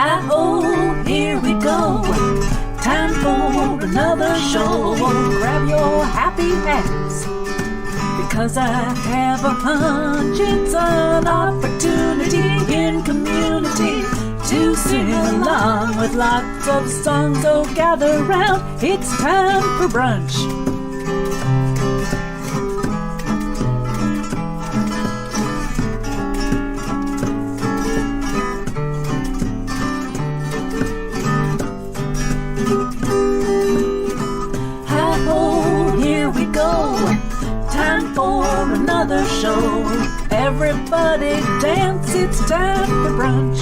Hi-ho, here we go. Time for another show. Grab your happy hats, because I have a hunch it's an opportunity in community to sing along with lots of songs. So gather round, it's time for brunch. Hi-ho, here we go. Time for another show. Everybody dance, it's time for brunch.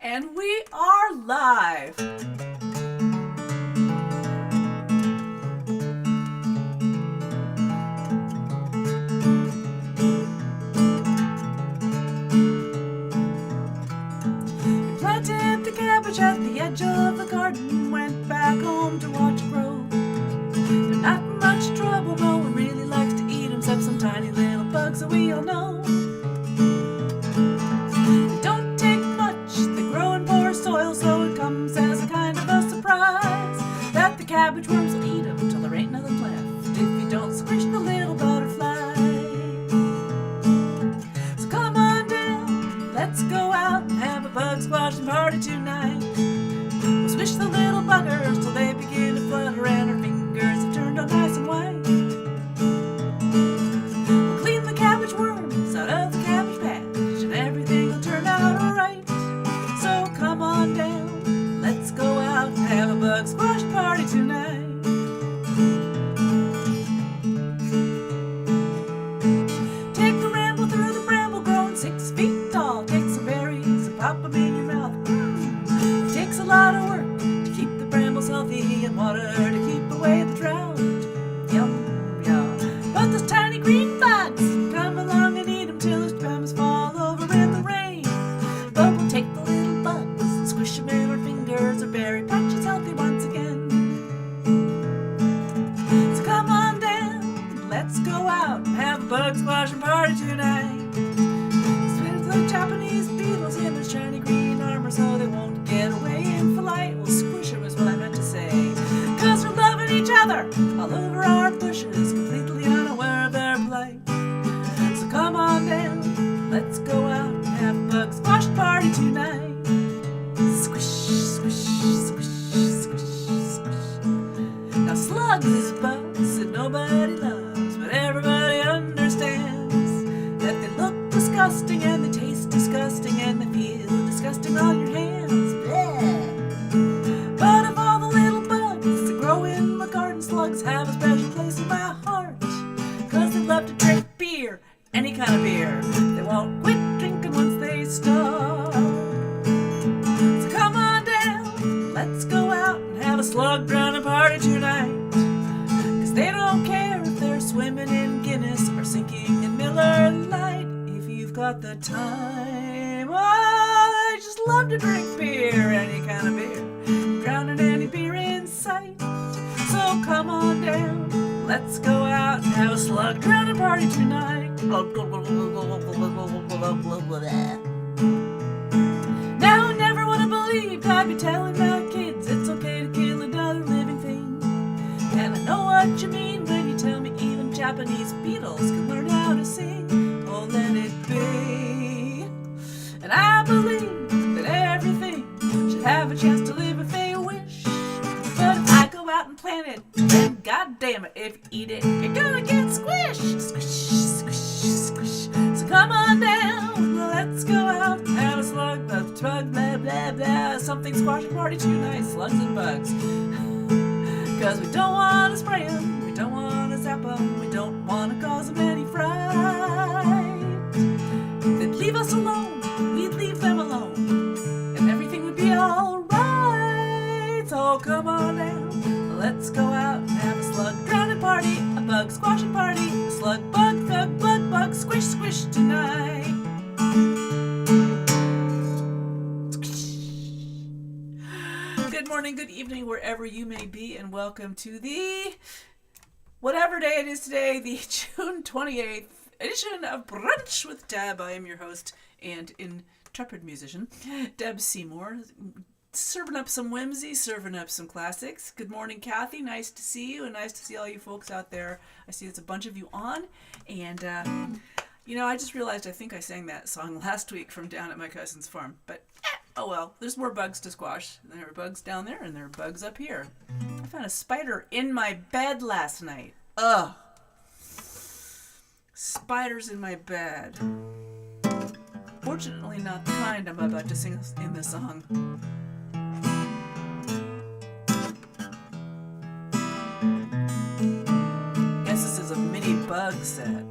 And we are live. We planted the cabbage at the edge of the garden, went back home to watch it grow. They're not much trouble, no one really likes to eat them, except some tiny little bugs that we all know. They don't take much, they grow in poor soil, so it comes as a kind of a surprise that the cabbage worms will eat them till there ain't nothing left if you don't squish the little butterfly. So come on down, let's go out and have a bug squashing party tonight. We'll squish the little buggers till they begin to flutter and our fingers have turned all nice and white. We'll clean the cabbage worms out of the cabbage patch and everything will turn out alright. So come on down, let's go out and have a bug squash party tonight. Take a ramble through the bramble growing 6 feet tall. Take some berries and pop them in your mouth. It takes a lot of work to keep the brambles healthy and water to keep away the drought. Yum, yum. But those tiny green bugs come along and eat them till those brambles fall over in the rain. But we'll take the little bugs and squish them in our fingers. Our berry patch is healthy once again. So come on down, let's go out and have a bug squashing party tonight. Spin the Japanese beetles in their shiny green armor so they won't get away in flight. We'll squish them is what I meant to say, 'cause we're loving each other all over our bushes, completely unaware of their plight. So come on down, let's go out and have a bug squash party tonight. Squish, squish, squish, squish, squish. Now slugs is bugs that nobody loves, but everybody understands that they look disgusting and they taste disgusting and they feel disgusting on your hands. Bleh. But of all the little bugs that grow in my garden, slugs have a special place in my heart, 'cause they love to drink beer, any kind of beer. They won't quit drinking once they start. So come on down, let's go out and have a slug drowning party tonight. 'Cause they don't care if they're swimming in Guinness or sinking in Miller Lite. If you've got the time, oh, they just love to drink beer, any kind of beer, drowning any beer in sight. So come on down, let's go out and have a slug drowning party tonight. Now I never would have believed I'd be telling my kids it's okay to kill another living thing. And I know what you mean when you tell me even Japanese beetles can learn how to sing. Oh, let it be. And I believe that everything should have a chance to live if they wish. But if I go out and plant it, then god damn it, if you eat it, you're gonna get squished. Squish, squish, squish. So come on down, let's go out and have a slug, bug, blah, blah, blah. Something squashing party tonight, slugs and bugs. 'Cause we don't want to spray them, we don't want to zap them, we don't want to cause them any fright. They'd leave us alone, we'd leave them alone, and everything would be alright. So come on down, let's go out and have a slug drowning party, a bug squashing party, a slug, bug, bug, bug, bug, squish, squish tonight. Good morning, good evening, wherever you may be, and welcome to the, whatever day it is today, the June 28th edition of Brunch with Deb. I am your host and intrepid musician, Deb Seymour, serving up some whimsy, serving up some classics. Good morning, Kathy. Nice to see you, and nice to see all you folks out there. I see there's a bunch of you on, and I just realized I think I sang that song last week from down at my cousin's farm, but oh well, there's more bugs to squash. There are bugs down there, and there are bugs up here. I found a spider in my bed last night. Ugh. Spiders in my bed. Fortunately, not the kind I'm about to sing in this song. Guess this is a mini bug set.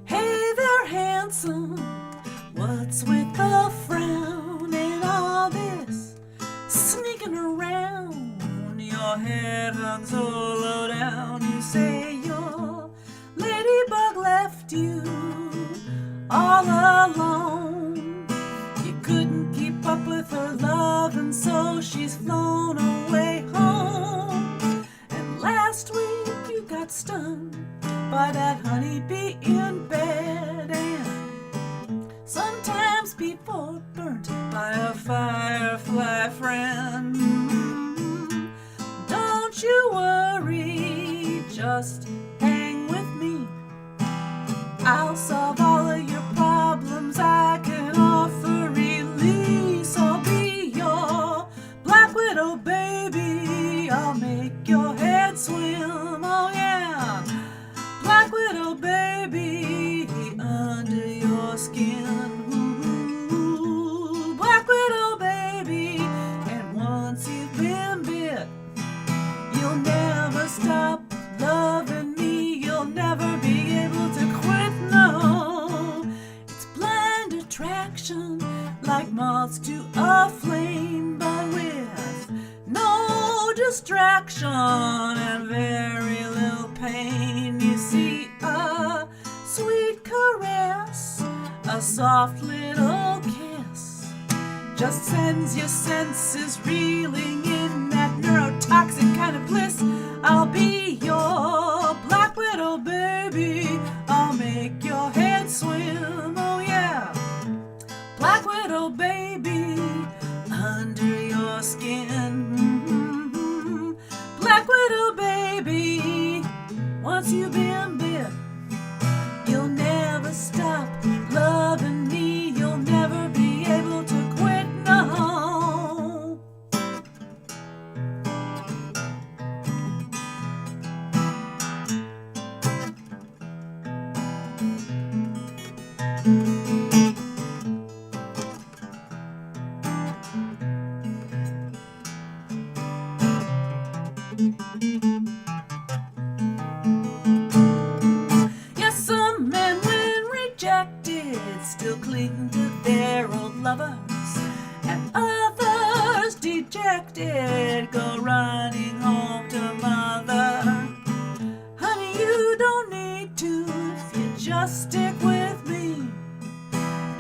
Hey there, handsome. What's with the frown and all this sneaking around? Your head hung so low down. You say your ladybug left you all alone. You couldn't keep up with her love, and so she's flown away home. And last week you got stung by that honeybee in bed, and sometimes people burnt by a firefly friend. Don't you worry, just hang with me. I'll solve all of your problems. I can offer release. I'll be your black widow, baby. I'll make your head swim, oh yeah. Black widow, baby, under your skin. Ooh, black widow, baby, and once you've been bit, you'll never stop loving me. You'll never be able to quit, no. It's blind attraction, like moths to a flame, but with no distraction and very little pain. You see, a sweet caress, a soft little kiss, just sends your senses reeling in that neurotoxic kind of bliss. I'll be your black widow, baby. I'll make your head swim, oh yeah. Black widow, baby, under your skin. Mm-hmm. Black widow, baby, once you've been bit, you'll never stop loving me. You'll never be able to quit, no. Yes, some men, when rejected, still cling to their old lovers, and others, dejected, go running home to mother. Honey, you don't need to if you just stick with me.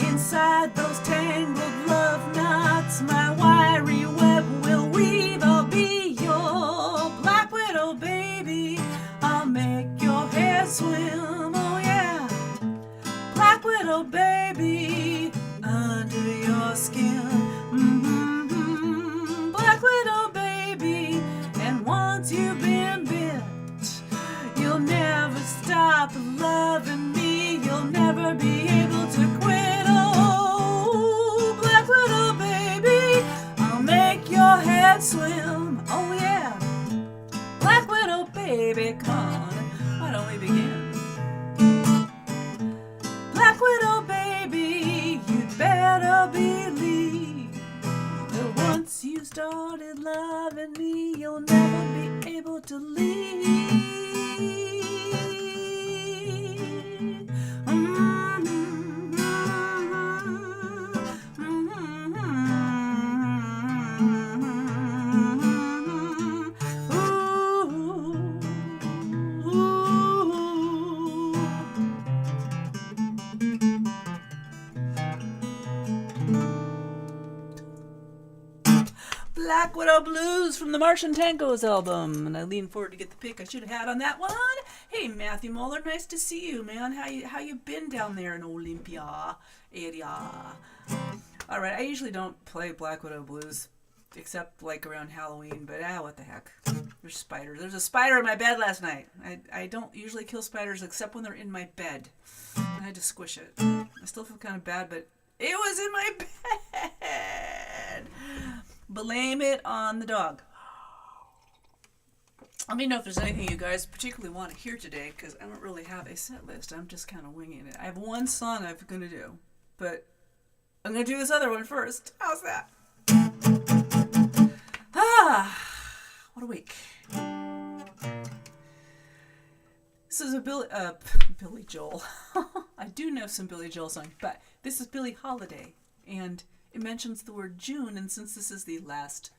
Inside those tangled love knots, my wiry web will weave. I'll be your black widow, baby. I'll make your hair swim, oh yeah. Black widow, baby, under your skin. Mm-hmm. Black widow, baby, and once you've been bit, you'll never stop loving me. You'll never be able to quit, oh. Black widow, baby, I'll make your head swim, oh yeah. Black widow, baby, come on, why don't we begin? Black widow, baby, you'd better believe that once you started loving me, you'll never be able to leave. Black Widow Blues from the Martian Tangos album, and I lean forward to get the pick I should have had on that one. Hey, Matthew Muller, nice to see you, man. How you been down there in Olympia area? All right, I usually don't play Black Widow Blues except like around Halloween, but what the heck? There's spiders. There's a spider in my bed last night. I don't usually kill spiders except when they're in my bed. I had to squish it. I still feel kind of bad, but it was in my bed. Blame it on the dog. Let me know if there's anything you guys particularly want to hear today, because I don't really have a set list. I'm just kind of winging it. I have one song I'm going to do, but I'm going to do this other one first. How's that? What a week. This is a Billy Joel. I do know some Billy Joel songs, but this is Billie Holiday, and it mentions the word June, and since this is the last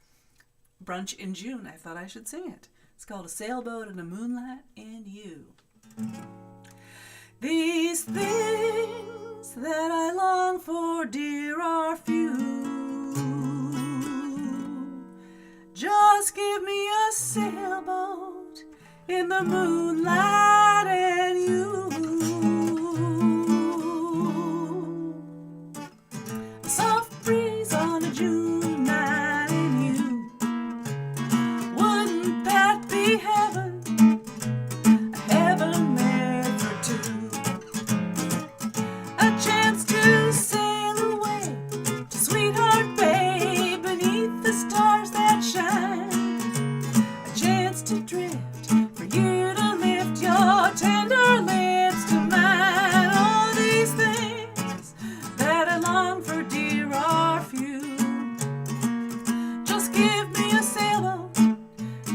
brunch in June, I thought I should sing it. It's called A Sailboat and a Moonlight and You. These things that I long for, dear, are few. Just give me a sailboat in the moonlight and you. A soft breeze on a June night and you. Wouldn't that be heaven? A heaven made for two. A chance to sail away to Sweetheart Bay beneath the stars that shine. A chance to drift for you to lift your tender lips to mine. All these things that I long for, dear, are few. Just give me a sailboat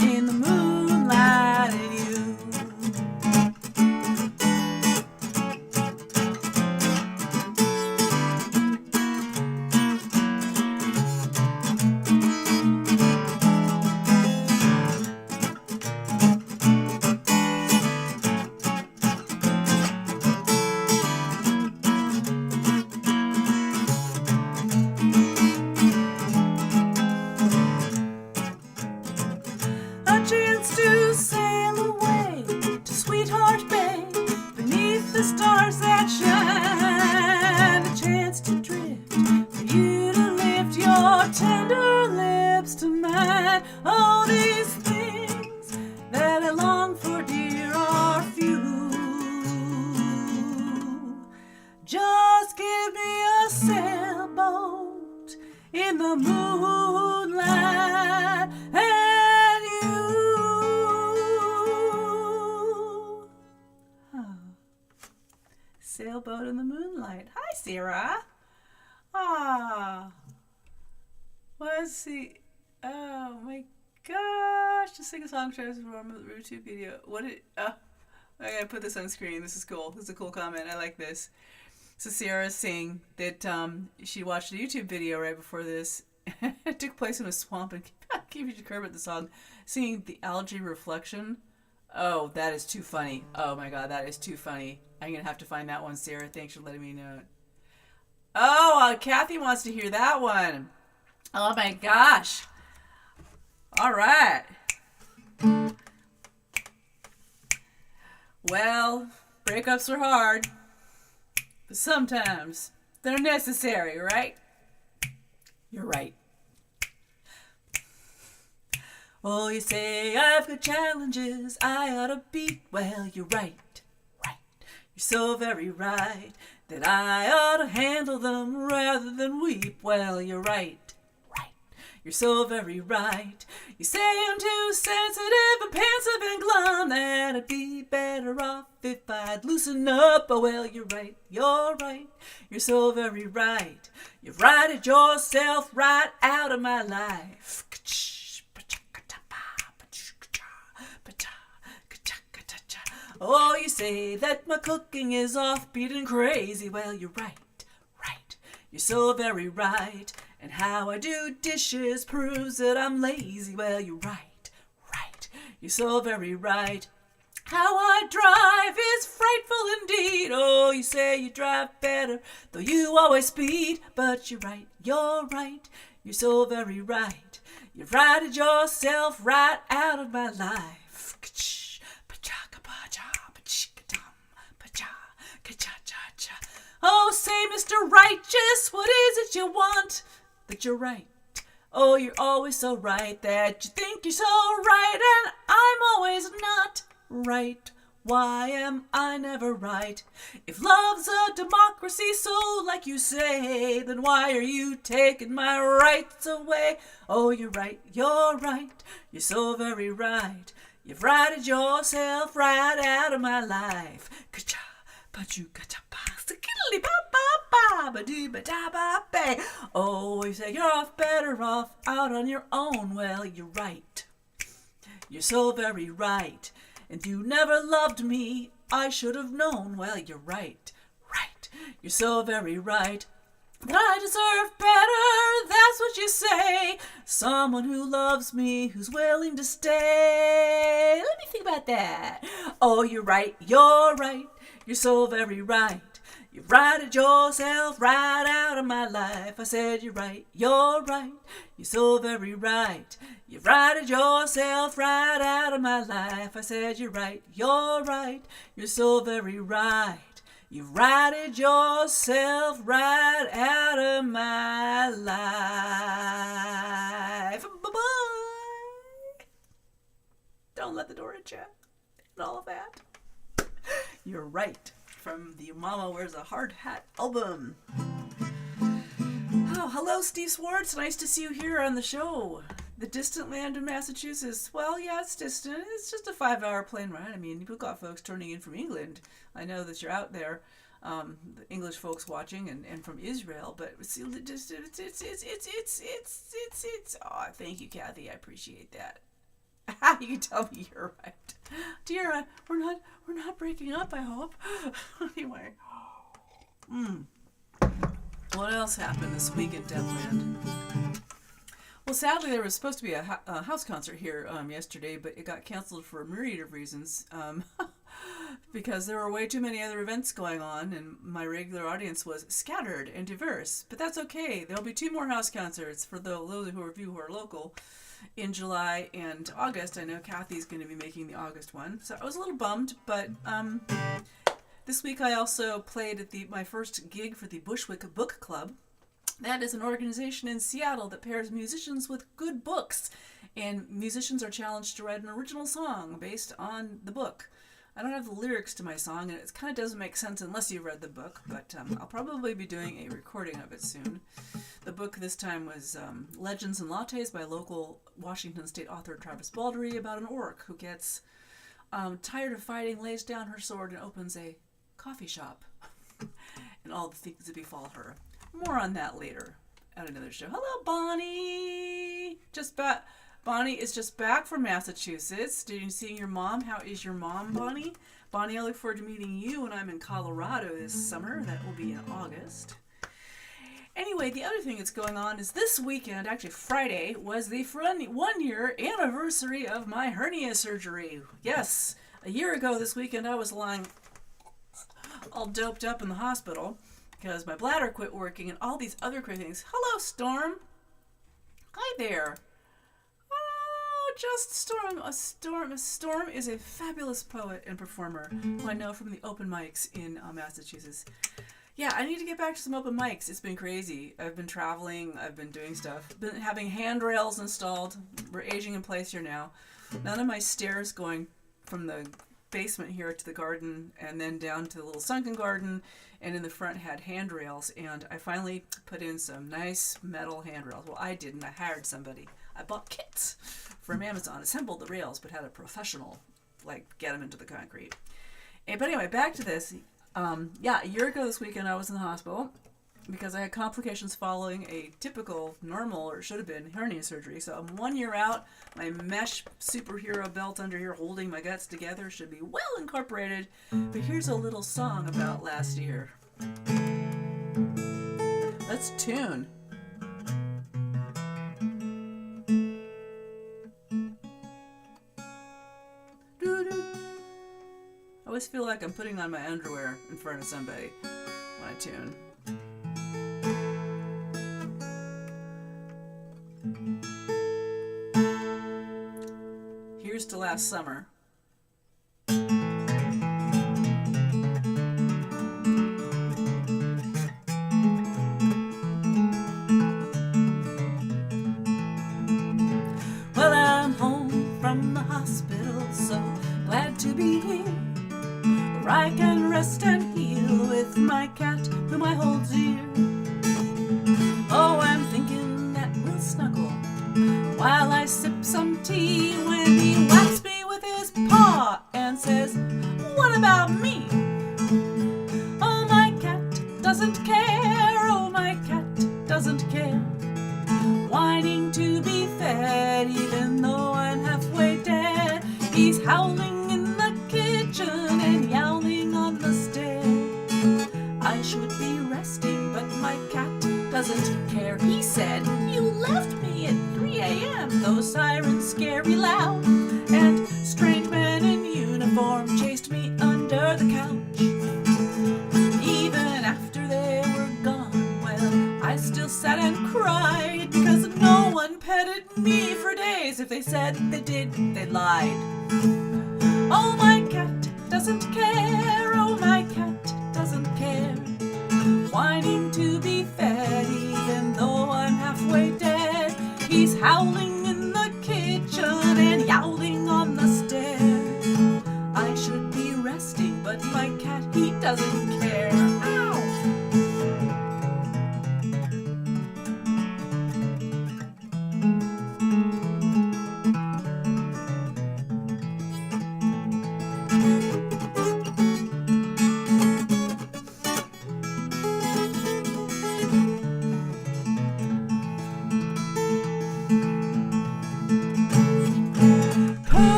in the moonlight and you. A chance to sail away to Sweetheart Bay beneath the stars that shine. A chance to drift for you to lift your tender lips to mine. All these things that I long for, dear, are few. Just give me a sailboat in the moonlight and you. Sailboat in the moonlight. Hi, Sarah. What's the? Oh my gosh! Just sing a song transform with YouTube video. What did? I gotta put this on screen. This is cool. This is a cool comment. I like this. So Sarah's saying that she watched a YouTube video right before this. It took place in a swamp, and Keep Kermit the song, singing the algae reflection. Oh, that is too funny. Oh my god, that is too funny. I'm gonna have to find that one, Sarah. Thanks for letting me know. Oh, Kathy wants to hear that one. Oh my gosh. All right. Well, breakups are hard, but sometimes they're necessary, right? You're right. Oh, you say I've got challenges I ought to beat. Well, you're right. You're so very right that I ought to handle them rather than weep. Well, you're right. You're so very right. You say I'm too sensitive and pensive and glum, that I'd be better off if I'd loosen up. Oh, well, you're right. You're right. You're so very right. You've righted yourself right out of my life. Oh, you say that my cooking is offbeat and crazy. Well, you're right. You're so very right. And how I do dishes proves that I'm lazy. Well, you're right. You're so very right. How I drive is frightful indeed. Oh, you say you drive better, though you always speed. But you're right, you're so very right. You've righted yourself right out of my life. Oh, say, Mr. Righteous, what is it you want? That you're right. Oh, you're always so right that you think you're so right, and I'm always not right. Why am I never right? If love's a democracy, so like you say, then why are you taking my rights away? Oh, you're right, you're so very right. You've righted yourself right out of my life. Oh, you say you're better off out on your own. Well, you're right. You're so very right. And you never loved me, I should have known. Well, you're right. You're so very right. That I deserve better, that's what you say. Someone who loves me, who's willing to stay. Let me think about that. Oh, you're right. You're so very right. You've righted yourself right out of my life. I said you're right. You're so very right. You've righted yourself right out of my life. I said you're right. You're so very right. You've righted yourself right out of my life. Bye-bye. Don't let the door hit you. And all of that. You're right. From the Mama Wears a Hard Hat album. Oh, hello, Steve Swartz. Nice to see you here on the show. The distant land of Massachusetts. Well, yeah, it's distant. It's just a 5-hour plane ride. I mean, we've got folks turning in from England. I know that you're out there, the English folks watching, and from Israel. But it's oh, thank you, Kathy. I appreciate that. You can tell me you're right, dear. We're not breaking up, I hope. Anyway, what else happened this week in Devland? Well, sadly, there was supposed to be a house concert here yesterday, but it got canceled for a myriad of reasons. Because there were way too many other events going on, and my regular audience was scattered and diverse. But that's okay. There'll be 2 more house concerts for those of you who are local in July and August. I know Kathy's going to be making the August one, so I was a little bummed. But this week I also played at my first gig for the Bushwick Book Club. That is an organization in Seattle that pairs musicians with good books, and musicians are challenged to write an original song based on the book. I don't have the lyrics to my song, and it kind of doesn't make sense unless you've read the book, but I'll probably be doing a recording of it soon. The book this time was Legends and Lattes by local Washington State author Travis Baldry, about an orc who gets tired of fighting, lays down her sword, and opens a coffee shop, and all the things that befall her. More on that later at another show. Hello, Bonnie! Bonnie is just back from Massachusetts. Did you see your mom? How is your mom, Bonnie? Bonnie, I look forward to meeting you when I'm in Colorado this summer. That will be in August. Anyway, the other thing that's going on is this weekend, actually Friday, was the 1-year anniversary of my hernia surgery. Yes, a year ago this weekend I was lying all doped up in the hospital because my bladder quit working and all these other crazy things. Hello, Storm. Hi there. Just Storm. Storm is a fabulous poet and performer who I know from the open mics in Massachusetts. Yeah, I need to get back to some open mics. It's been crazy. I've been traveling. I've been doing stuff. Been having handrails installed. We're aging in place here now. None of my stairs going from the basement here to the garden and then down to the little sunken garden, and in the front had handrails, and I finally put in some nice metal handrails. Well, I didn't. I hired somebody. I bought kits from Amazon, assembled the rails, but had a professional get them into the concrete. But anyway, back to this. A year ago this weekend I was in the hospital because I had complications following a typical, normal, or should have been, hernia surgery. So I'm 1 year out. My mesh superhero belt under here holding my guts together should be well incorporated. But here's a little song about last year. Let's tune. always feel like I'm putting on my underwear in front of somebody when I tune. Here's to last summer. Well, I'm home from the hospital, so glad to be here, where I can rest and heal with my cat, whom I hold dear. Oh, I'm thinking that we'll snuggle while I sip some tea, when he whacks me with his paw and says, "What about me?" Oh, my cat doesn't care. Oh, my cat doesn't care. Whining to be fed, even though I'm halfway dead. He's howling in the kitchen and yowling on the stair. I should be resting, but my cat doesn't care. He said, "You left me at 3 a.m. Those sirens scary loud, and strange men in uniform chased me under the couch. Even after they were gone, well, I still sat and cried, because no one petted me for days. If they said they did, they lied." Oh, my cat doesn't care. Oh, my cat doesn't care. Whining to be fed, even though I'm halfway dead. He's howling in the kitchen and yowling on the stair. I should be resting, but my cat, he doesn't care. Ow!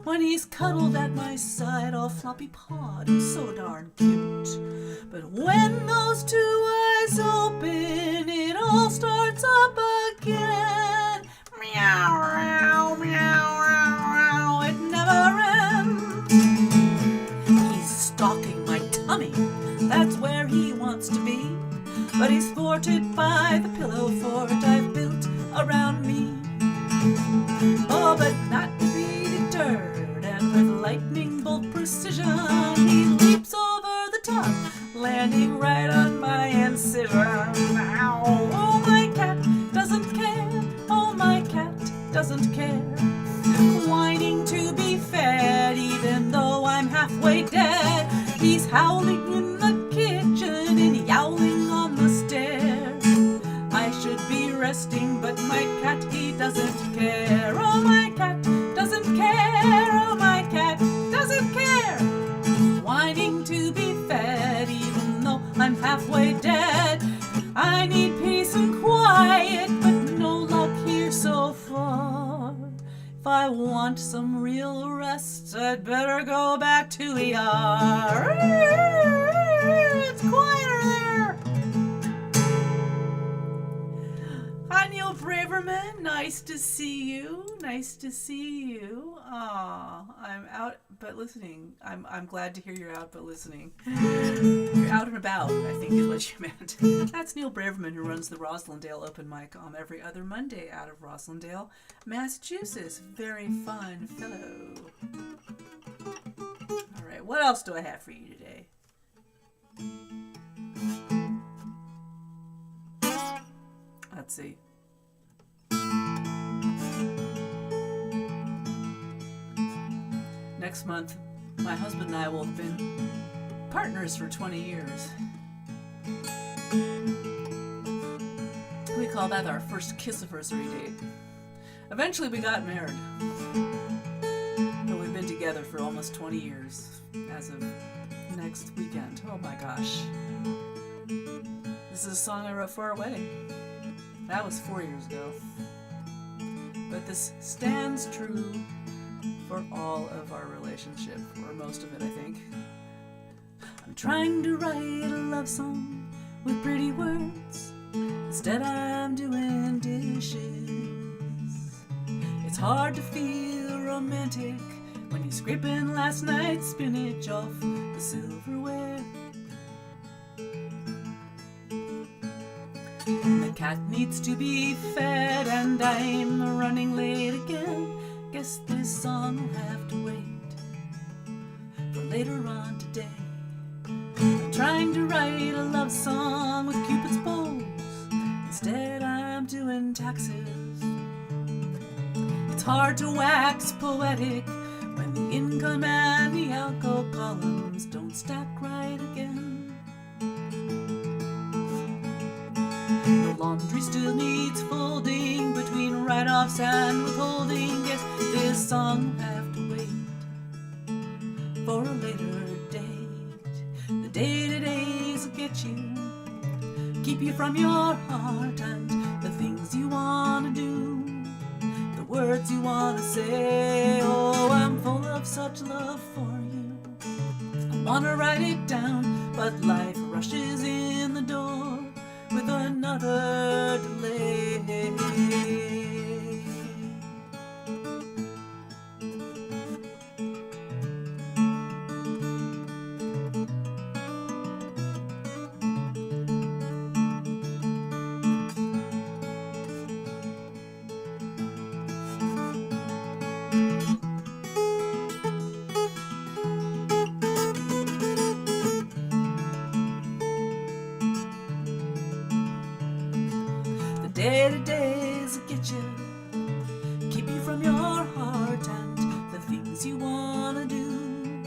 When he's cuddled at my side, all floppy pawed and so darn cute. But when those two eyes open, it all starts up again. Meow, meow, meow, meow, it never ends. He's stalking my tummy, that's where he wants to be. But he's thwarted by the pillow fort I've built around me. Oh, but not to be deterred, and with lightning bolt precision, he leaps over the top, landing right on my incision. Ow! Oh, my cat doesn't care. Oh, my cat doesn't care. Whining to be fed, even though I'm halfway dead. He's howling in the kitchen and yowling on the stair. I should be resting, but my cat, he doesn't care. Oh, my cat doesn't care. Oh, my cat doesn't care. Whining to be fed, even though I'm halfway dead. I need peace and quiet, but no luck here so far. If I want some real rest, I'd better go back to ER. It's quieter there. Hi, Neil Braverman. Nice to see you. Nice to see you. Aw, I'm out but listening. I'm glad to hear you're out but listening. You're out and about, I think is what you meant. That's Neil Braverman, who runs the Roslindale Open Mic every other Monday out of Roslindale, Massachusetts. Very fun fellow. All right, what else do I have for you today? Let's see. Next month, my husband and I will have been partners for 20 years. We call that our first kiss-anniversary date. Eventually we got married. But we've been together for almost 20 years as of next weekend. Oh my gosh. This is a song I wrote for our wedding. That was 4 years ago. But this stands true for all of our relationship, or most of it, I think. I'm trying to write a love song with pretty words. Instead, I'm doing dishes. It's hard to feel romantic when you're scraping last night's spinach off the silverware. The cat needs to be fed and I'm running late again. Guess this song will have to wait for later on today. I'm trying to write a love song with Cupid's bows. Instead I'm doing taxes. It's hard to wax poetic when the income and the alcohol columns don't stack right again. The laundry still needs folding between write-offs and withholding. Guess this song will have to wait for a later date. The day-to-days will get you, keep you from your heart and the things you want to do, the words you want to say. Oh, I'm full of such love for you. I want to write it down, but life rushes in the door with another delay. Day-to-days will get you, keep you from your heart and the things you want to do,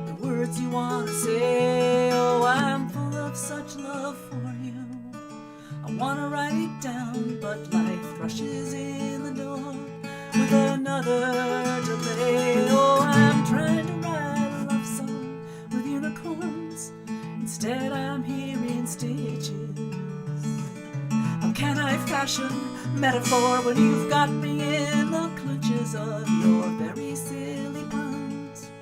the words you want to say. Oh, I'm full of such love for you. I want to write it down, but life rushes in the door with another delay. Oh, I'm trying to write a love song with unicorns. Instead I'm hearing stitches. Can I fashion metaphor when you've got me in the clutches of your very silly puns?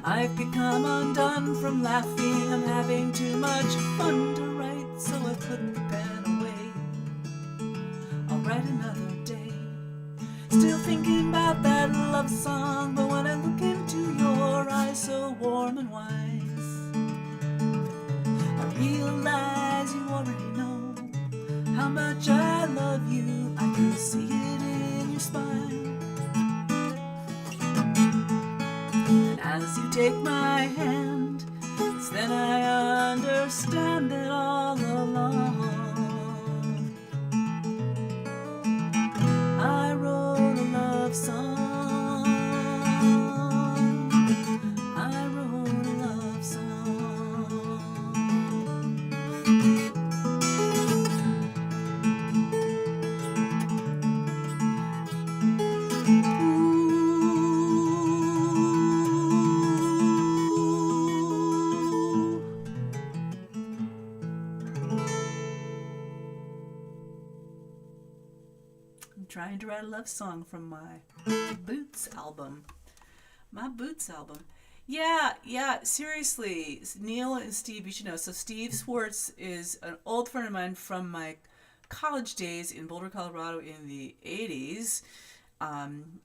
I've become undone from laughing. I'm having too much fun to write, so I put the pen away. I'll write another day. Still thinking about that love song, but when I look into your eyes so warm and wise, realize you already know how much I love you. I can see it in your spine. And as you take my hand, it's then I understand that all along I wrote a love song. I wrote a love song. Trying to write a love song from my Boots album. My Boots album. Yeah, seriously. Neil and Steve, you should know. So Steve Swartz is an old friend of mine from my college days in Boulder, Colorado in the 80s. And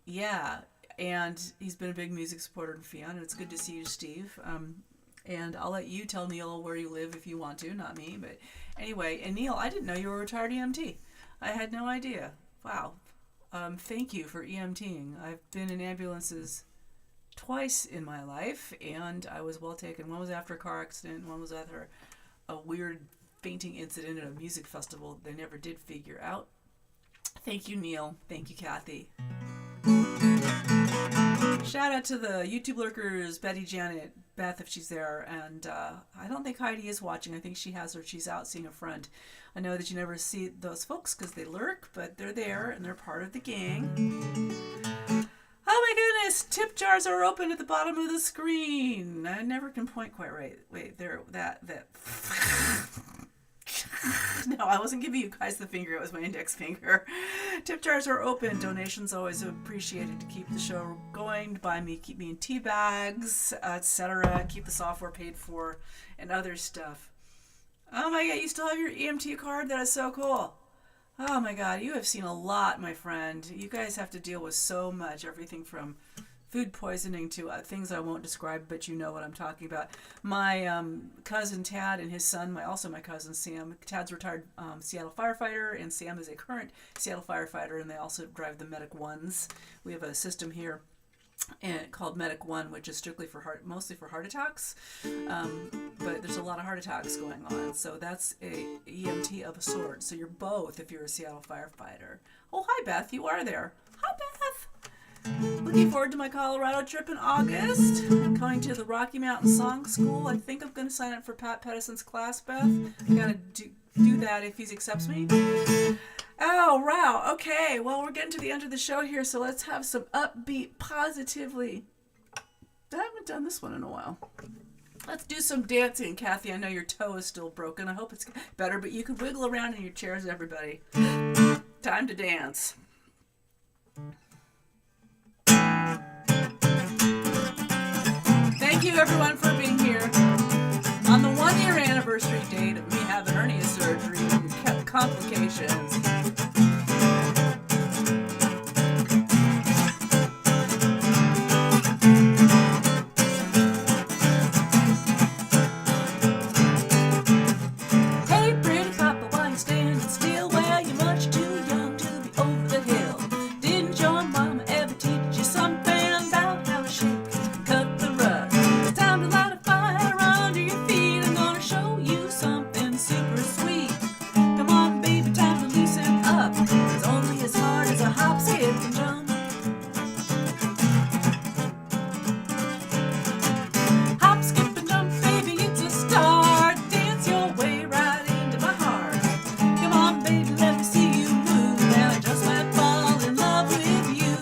he's been a big music supporter and fan, and it's good to see you, Steve. And I'll let you tell Neil where you live if you want to, not me. But anyway, and Neil, I didn't know you were a retired EMT. I had no idea. Wow. Thank you for EMTing. I've been in ambulances twice in my life, and I was well taken. One was after a car accident, one was after a weird fainting incident at a music festival they never did figure out. Thank you, Neil. Thank you, Kathy. Shout out to the YouTube lurkers, Betty, Janet, Beth, if she's there, and I don't think Heidi is watching. I think she has her. She's out seeing a friend. I know that you never see those folks because they lurk, but they're there and they're part of the gang. Oh my goodness! Tip jars are open at the bottom of the screen. I never can point quite right. Wait, there. That. No, I wasn't giving you guys the finger. It was my index finger. Tip jars are open. Donations always appreciated to keep the show going. To buy me, keep me in tea bags, etc. Keep the software paid for, and other stuff. Oh my God! You still have your EMT card? That is so cool. Oh my God, you have seen a lot, my friend. You guys have to deal with so much, everything from food poisoning to things I won't describe, but you know what I'm talking about. My cousin Tad and his son, my cousin Sam. Tad's a retired Seattle firefighter, and Sam is a current Seattle firefighter, and they also drive the Medic Ones. We have a system here and called Medic One, which is strictly mostly for heart attacks. But there's a lot of heart attacks going on, so that's a EMT of a sort. So you're both if you're a Seattle firefighter. Oh, hi Beth, you are there. Hi Beth. Looking forward to my Colorado trip in August. I'm going to the Rocky Mountain Song School. I think I'm going to sign up for Pat Pettison's class, Beth. I gotta do that if he accepts me. Oh, wow. Okay, well, we're getting to the end of the show here, so let's have some upbeat, positively. I haven't done this one in a while. Let's do some dancing, Kathy. I know your toe is still broken. I hope it's better, but you can wiggle around in your chairs, everybody. Time to dance. Thank you, everyone, for being here. On the 1-year anniversary date of me having hernia surgery and complications. Hey, pretty papa, why you standing still? Well, you're much too young to be over the hill. Didn't your mama ever teach you something about how to shake and cut the rug? It's time to light a fire under your feet. I'm gonna show you something super sweet. Come on, baby, time to loosen up. It's only as hard as a hop, skip, and jump. Hop, skip, and jump, baby, it's a start. Dance your way right into my heart. Come on, baby, let me see you move, and I just might fall in love with you.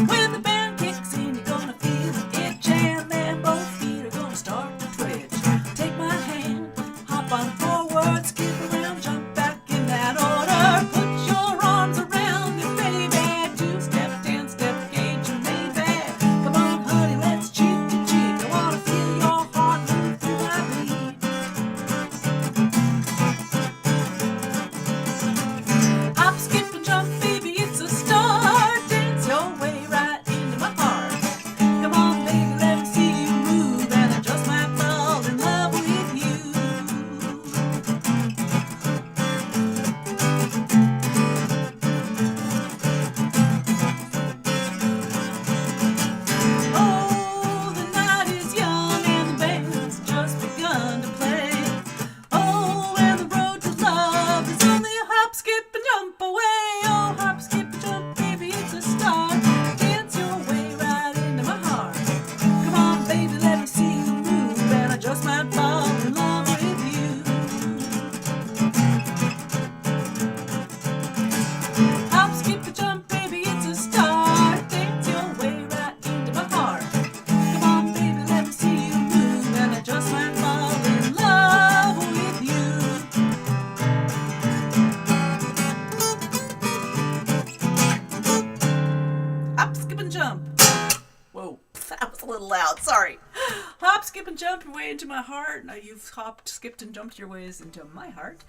When the band kicks in, you're gonna feel it jam, and both feet are gonna start to twitch. Take my hand, hop on forward, skip around, jump back in that order. Put your arms around me, baby. 2-step, 10-step, gauge your baby. Come on, honey, let's cheek to cheek. I wanna feel your heart move through my beat. Hop, skip, and jump, baby, it's a start. Dance your way right into my heart. Come on, baby, let me see you move, and I just might fall in love with you. Oh, the night is young and the band's just begun to play. Oh, and the road to love is only a hop, skip, and jump away. Oh, hop, skip, and jump, baby, it's a start. Dance your way right into my heart. Come on, baby, let me see you move, and I just might fall in love with you. Hop, skip, and jump, baby, it's a start. Dance your way right into my heart. Come on, baby, let me see you move, and I just might fall in love with you. Hop, skip, and jump. Whoa, that was a little loud. Sorry. Hop, skip, and jump your way into my heart. Now you've hopped, skipped, and jumped your ways into my heart.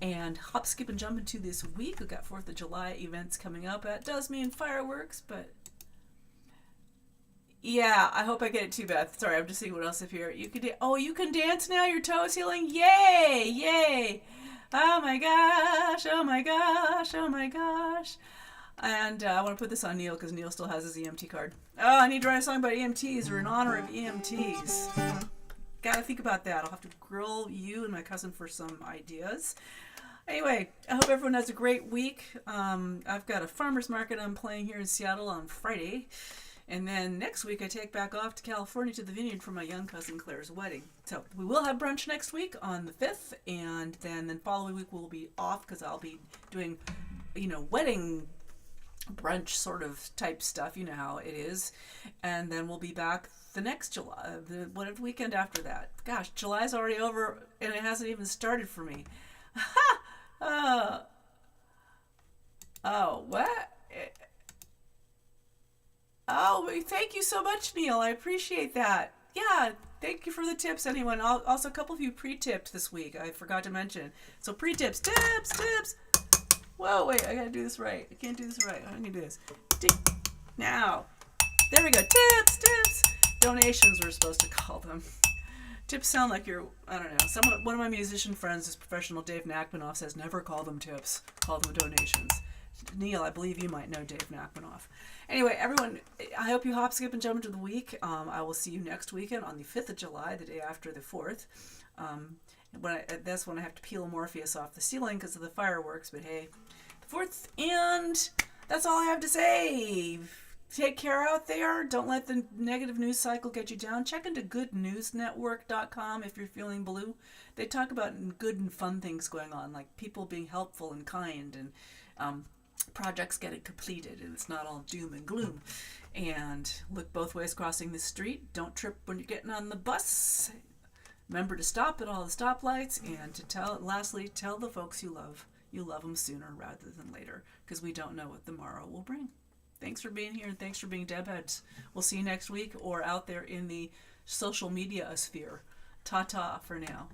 And hop, skip, and jump into this week. We've got 4th of July events coming up. That does mean fireworks, but yeah, I hope I get it too, Beth. Sorry, I'm just seeing what else up here. You can you can dance now. Your toe is healing. Yay! Yay! Oh my gosh! Oh my gosh! Oh my gosh! And I want to put this on Neil because Neil still has his EMT card. Oh, I need to write a song about EMTs or in honor of EMTs. Gotta think about that. I'll have to grill you and my cousin for some ideas. Anyway, I hope everyone has a great week. I've got a farmer's market I'm playing here in Seattle on Friday. And then next week I take back off to California to the vineyard for my young cousin Claire's wedding. So we will have brunch next week on the 5th. And then the following week we'll be off because I'll be doing, wedding brunch sort of type stuff. You know how it is. And then we'll be back the next July, the weekend after that. Gosh, July's already over and it hasn't even started for me. Oh, what? Oh, thank you so much, Neil. I appreciate that. Yeah, thank you for the tips, anyone. Also, a couple of you pre-tipped this week. I forgot to mention. So pre-tips, tips. Whoa, wait, I gotta do this right. I can't do this right. I'm gonna do this. Now, there we go. Tips. Donations, we're supposed to call them. Tips sound like you're, I don't know. One of my musician friends, this professional Dave Nachmanoff, says never call them tips. Call them donations. Neil, I believe you might know Dave Nachmanoff. Anyway, everyone, I hope you hop, skip, and jump into the week. I will see you next weekend on the 5th of July, the day after the 4th. That's when I have to peel Morpheus off the ceiling because of the fireworks. But hey, the 4th, and that's all I have to say. Take care out there. Don't let the negative news cycle get you down. Check into goodnewsnetwork.com if you're feeling blue. They talk about good and fun things going on, like people being helpful and kind, and projects getting completed, and it's not all doom and gloom. And look both ways crossing the street. Don't trip when you're getting on the bus. Remember to stop at all the stoplights, and to lastly, tell the folks you love them sooner rather than later, because we don't know what tomorrow will bring. Thanks for being here, and thanks for being Deb Heads. We'll see you next week or out there in the social media sphere. Ta-ta for now.